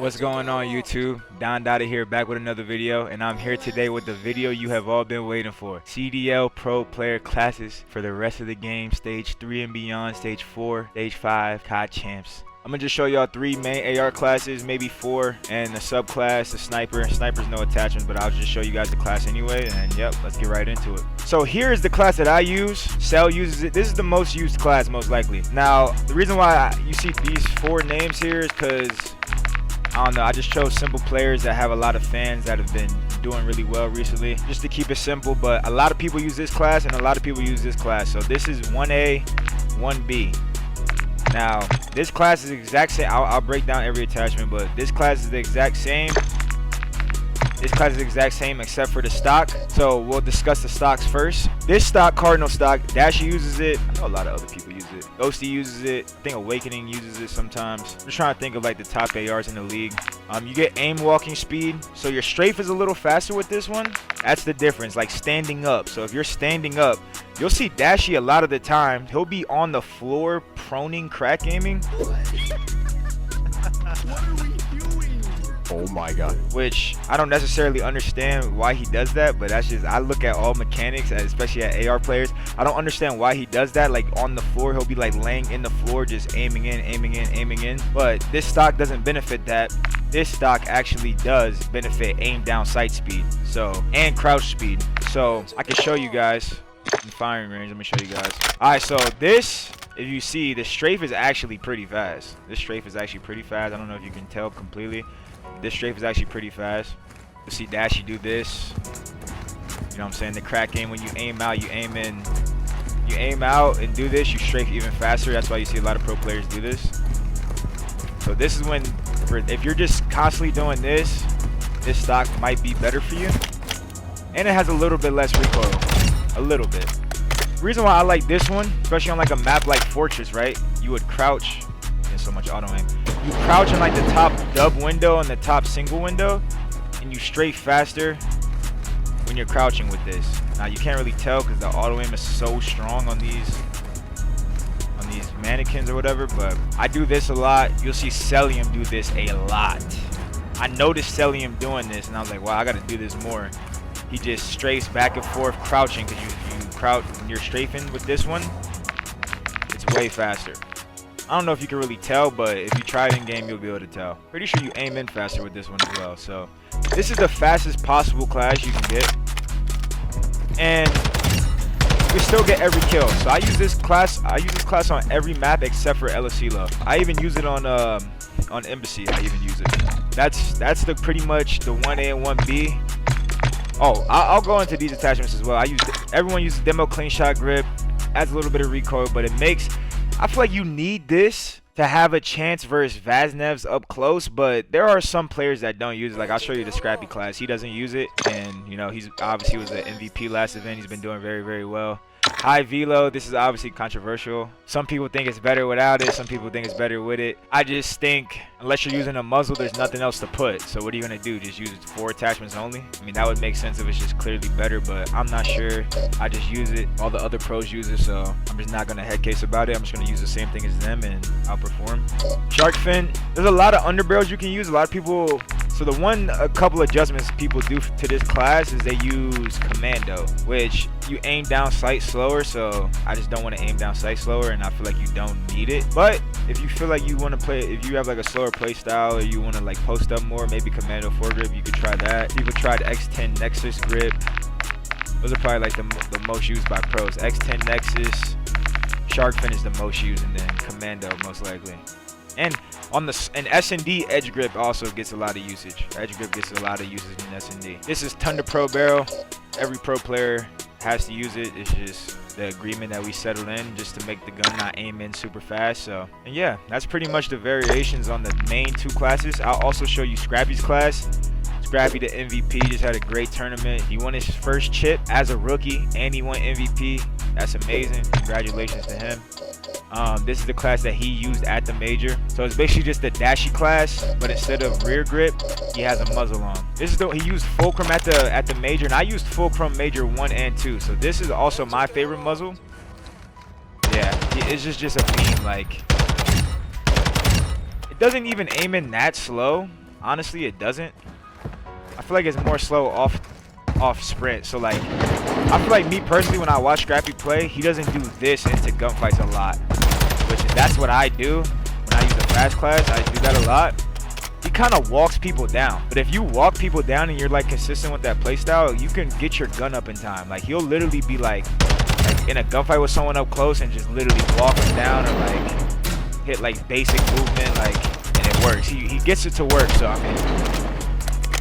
What's going on YouTube? Don Dada here, back with another video, and I'm here today with the video you have all been waiting for. CDL Pro Player Classes for the rest of the game, Stage 3 and beyond, Stage 4, Stage 5, COD Champs. I'm gonna just show y'all 3 main AR classes, maybe 4, and a subclass, a sniper. Sniper's no attachment, but I'll just show you guys the class anyway, and yep, let's get right into it. So here is the class that I use. Cell uses it. This is the most used class, most likely. Now, the reason why you see these 4 names here is because I don't know, I just chose simple players that have a lot of fans that have been doing really well recently, just to keep it simple. But a lot of people use this class and a lot of people use this class. So this is 1A, 1B. Now, this class is the exact same. I'll break down every attachment, but this class is the exact same. This class is the exact same except for the stock. So we'll discuss the stocks first. This stock, Cardinal stock, Dashy uses it. I know a lot of other people use it. Ghosty uses it. I think Awakening uses it sometimes. I'm just trying to think of like the top ARs in the league. You get aim walking speed. So your strafe is a little faster with this one. That's the difference, like standing up. So if you're standing up, you'll see Dashy a lot of the time. He'll be on the floor proning crack aiming. Oh my god. Which I don't necessarily understand why he does that, but that's just, I look at all mechanics, especially at AR players. I don't understand why he does that. Like on the floor, he'll be like laying in the floor, just aiming in, aiming in, aiming in. But this stock doesn't benefit that. This stock actually does benefit aim down sight speed, so, and crouch speed. So I can show you guys in firing range. Let me show you guys. All right, so this, if you see, the strafe is actually pretty fast. This strafe is actually pretty fast. I don't know if you can tell completely. This strafe is actually pretty fast. You see Dashy do this. You know what I'm saying? The crack aim, when you aim out, you aim in. You aim out and do this, you strafe even faster. That's why you see a lot of pro players do this. So this is when, if you're just constantly doing this, this stock might be better for you. And it has a little bit less recoil. A little bit. The reason why I like this one, especially on like a map like Fortress, right? You would crouch. There's so much auto aim. You crouch in like the top dub window and the top single window, and you strafe faster when you're crouching with this. Now you can't really tell because the auto aim is so strong on these mannequins or whatever, but I do this a lot. You'll see Celium do this a lot. I noticed Celium doing this and I was like, wow, I gotta do this more. He just strafes back and forth crouching, because you crouch when you're strafing with this one, it's way faster. I don't know if you can really tell, but if you try it in game, you'll be able to tell. Pretty sure you aim in faster with this one as well. So this is the fastest possible class you can get, and you still get every kill. So I use this class on every map except for LSCLO. I even use it on Embassy. I even use it. That's the pretty much the 1A and 1B. Oh, I'll go into these attachments as well. Everyone uses demo clean shot grip, adds a little bit of recoil, but it makes, I feel like you need this to have a chance versus Vaznev's up close, but there are some players that don't use it. Like I'll show you the Scrappy class. He doesn't use it, and you know, he's obviously was an MVP last event. He's been doing very, very well. High velo, this is obviously controversial. Some people think it's better without it. Some people think it's better with it. I just think unless you're using a muzzle, there's nothing else to put. So what are you gonna do? Just use 4 attachments only? I mean, that would make sense if it's just clearly better, but I'm not sure. I just use it. All the other pros use it, so I'm just not gonna head case about it. I'm just gonna use the same thing as them and outperform. Shark fin, there's a lot of underbarrels you can use. A lot of people, so a couple adjustments people do to this class is they use commando, which you aim down sight slower. So I just don't want to aim down sight slower, and I feel like you don't need it. But if you feel like you want to play, if you have like a slower play style, or you want to like post up more, maybe commando foregrip, you could try that. People tried X10 Nexus grip. Those are probably like the most used by pros. X10 Nexus, Shark fin is the most used, and then commando most likely. And on the S&D, edge grip also gets a lot of usage. Edge grip gets a lot of usage in S&D. This is Thunder Pro barrel. Every pro player has to use it. It's just the agreement that we settled in, just to make the gun not aim in super fast. So, and yeah, that's pretty much the variations on the main 2 classes. I'll also show you Scrappy's class. Scrappy, the MVP, just had a great tournament. He won his first chip as a rookie, and he won MVP. That's amazing. Congratulations to him. This is the class that he used at the major. So it's basically just the Dashy class, but instead of rear grip, he has a muzzle on. This is he used fulcrum at the major, and I used fulcrum major 1 and 2. So this is also my favorite muzzle. Yeah, it's just a beam. Like, it doesn't even aim in that slow. honestly, it doesn't. I feel like it's more slow off sprint. So like, I feel like me personally, when I watch Scrappy play, he doesn't do this into gunfights a lot, which that's what I do when I use the fast class. I do that a lot. He kind of walks people down, but if you walk people down and you're like consistent with that playstyle, you can get your gun up in time. Like he'll literally be like in a gunfight with someone up close and just literally walk them down or like hit like basic movement, like, and it works. He gets it to work. So I mean,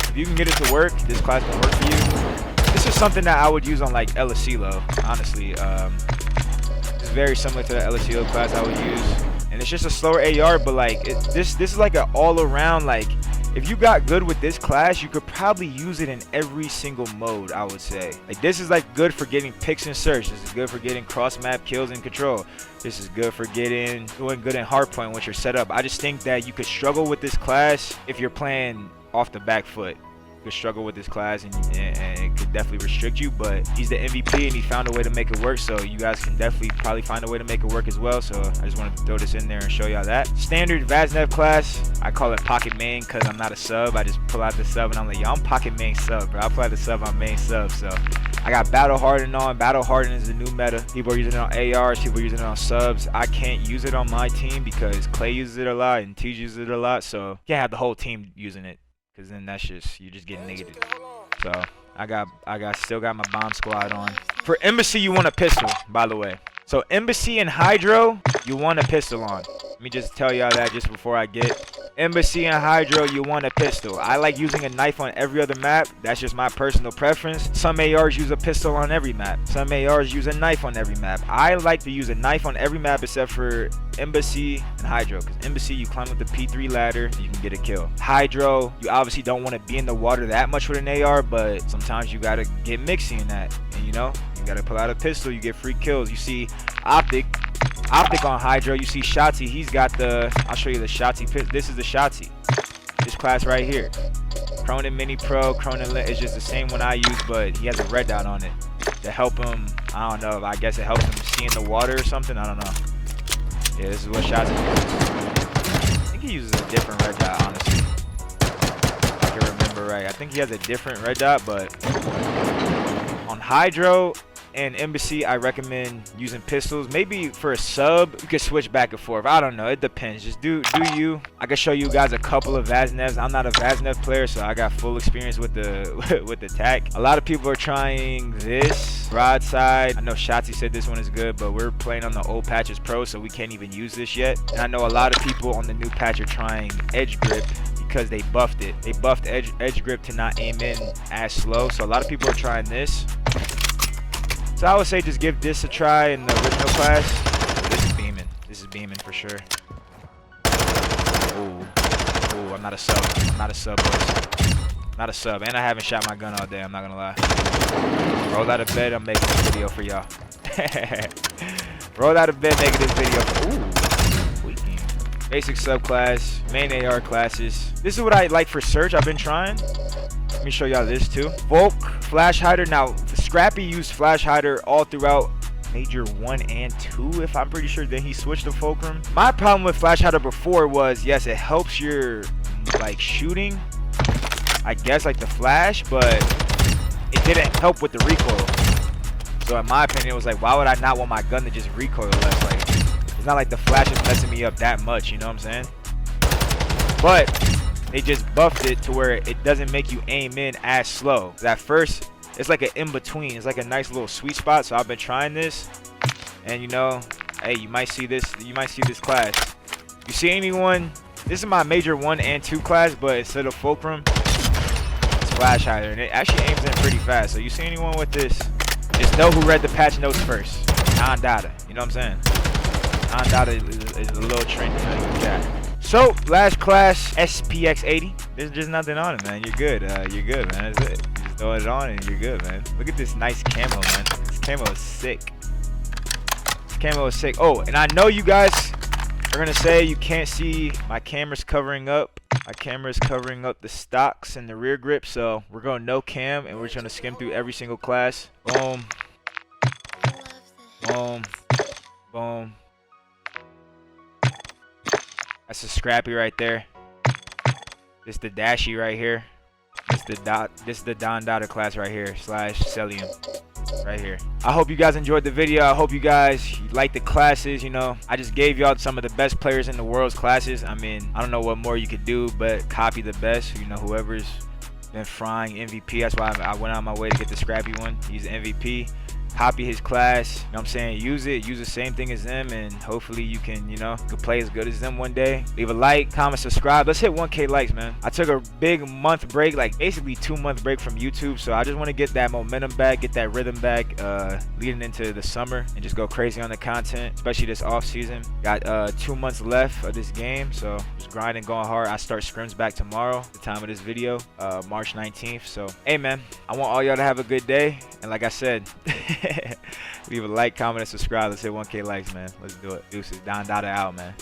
if you can get it to work, this class can work for you. This is something that I would use on like LSCLO, honestly. It's very similar to the LSCLO class I would use. And it's just a slower AR, but like this is like an all-around, like if you got good with this class, you could probably use it in every single mode, I would say. Like this is like good for getting picks and search. This is good for getting cross-map kills and control. This is good for doing good in hardpoint once you're set up. I just think that you could struggle with this class if you're playing off the back foot. You could struggle with this class and it could definitely restrict you, but he's the MVP and he found a way to make it work, so you guys can definitely probably find a way to make it work as well. So I just wanted to throw this in there and show y'all that. Standard Vaznev class, I call it pocket main because I'm not a sub. I just pull out the sub and I'm like, yo, I'm pocket main sub, bro. I play the sub on main sub. So I got battle harden on. Battle harden is the new meta. People are using it on ARs, people are using it on subs. I can't use it on my team because Clay uses it a lot and Tej uses it a lot, so you can't have the whole team using it, because then that's just, you just get negative. So I still got my bomb squad on. For Embassy, you want a pistol, by the way. So Embassy and Hydro, you want a pistol on. Let me just tell y'all that just before I get. Embassy and Hydro, you want a pistol. I like using a knife on every other map. That's just my personal preference. Some ARs use a pistol on every map. Some ARs use a knife on every map. I like to use a knife on every map except for Embassy and Hydro, because Embassy, you climb with the P3 ladder, you can get a kill. Hydro, you obviously don't want to be in the water that much with an AR, but sometimes you gotta get mixy in that, and you know, you gotta pull out a pistol, you get free kills. You see Optic on Hydro, you see Shotzi, he's got the, I'll show you the Shotzi pistol. This is the Shotzi, this class right here. Cronin Mini Pro, Cronin Lit is just the same one I use, but he has a red dot on it to help him, I don't know, I guess it helps him see in the water or something, I don't know. Yeah, this is what Shotzi uses. I think he uses a different red dot, honestly. If I can remember right. I think he has a different red dot, but on Hydro and Embassy, I recommend using pistols. Maybe for a sub, you could switch back and forth. I don't know. It depends. Just do you. I can show you guys a couple of Vaznevs. I'm not a Vaznev player, so I got full experience with the with the tac. A lot of people are trying this broadside. I know Shotzi said this one is good, but we're playing on the old patches pro, so we can't even use this yet. And I know a lot of people on the new patch are trying edge grip because they buffed it. They buffed edge grip to not aim in as slow. So a lot of people are trying this. So I would say just give this a try in the original class. This is beaming. This is beaming for sure. Ooh, I'm not a sub. I'm not a sub, boys. Not a sub. And I haven't shot my gun all day, I'm not gonna lie. Roll out of bed, I'm making this video for y'all. Roll out of bed, making this video for, ooh, weekend. Basic subclass, main AR classes. This is what I like for search, I've been trying. Let me show y'all this too. Volk, Flash Hider. Now, Scrappy used Flash Hider all throughout Major 1 and 2, if I'm pretty sure. Then he switched to Fulcrum. My problem with Flash Hider before was, yes, it helps your, like, shooting, I guess, like the flash, but it didn't help with the recoil. So in my opinion, it was like, why would I not want my gun to just recoil less? Like, it's not like the flash is messing me up that much, you know what I'm saying? But they just buffed it to where it doesn't make you aim in as slow. At first, it's like an in-between. It's like a nice little sweet spot. So I've been trying this, and you know, hey, you might see this. You might see this class. You see anyone? This is my Major 1 and 2 class, but instead of Fulcrum, it's Flash Hider, and it actually aims in pretty fast. So you see anyone with this, just know who read the patch notes first. Non-data. You know what I'm saying? Non-data is a little trendy. Not even that. So, last class, SPX80. There's just nothing on it, man. You're good. You're good, man. That's it. You just throw it on and you're good, man. Look at this nice camo, man. This camo is sick. This camo is sick. Oh, and I know you guys are going to say you can't see my camera's covering up. My camera's covering up the stocks and the rear grip. So, we're going no cam and we're just going to skim through every single class. Boom. Boom. Boom. That's a Scrappy right there. This the Dashi right here. This is the Don Dada class right here, slash Celium right here. I hope you guys enjoyed the video. I hope you guys like the classes. You know, I just gave y'all some of the best players in the world's classes. I mean, I don't know what more you could do but copy the best. You know, whoever's been frying MVP. That's why I went on my way to get the scrappy one. He's MVP. Copy his class, you know what I'm saying? Use the same thing as them, and hopefully you can, you know, could play as good as them one day. Leave a like, comment, subscribe. Let's hit 1K likes, man. I took a big month break, like basically 2-month break from YouTube, so I just want to get that momentum back, get that rhythm back, leading into the summer, and just go crazy on the content, especially this off season. Got 2 months left of this game, so just grinding, going hard. I start scrims back tomorrow, the time of this video, March 19th. So hey man, I want all y'all to have a good day, and like I said, leave a like, comment, and subscribe. Let's hit 1K likes, man. Let's do it. Deuces. Don Dada out, man.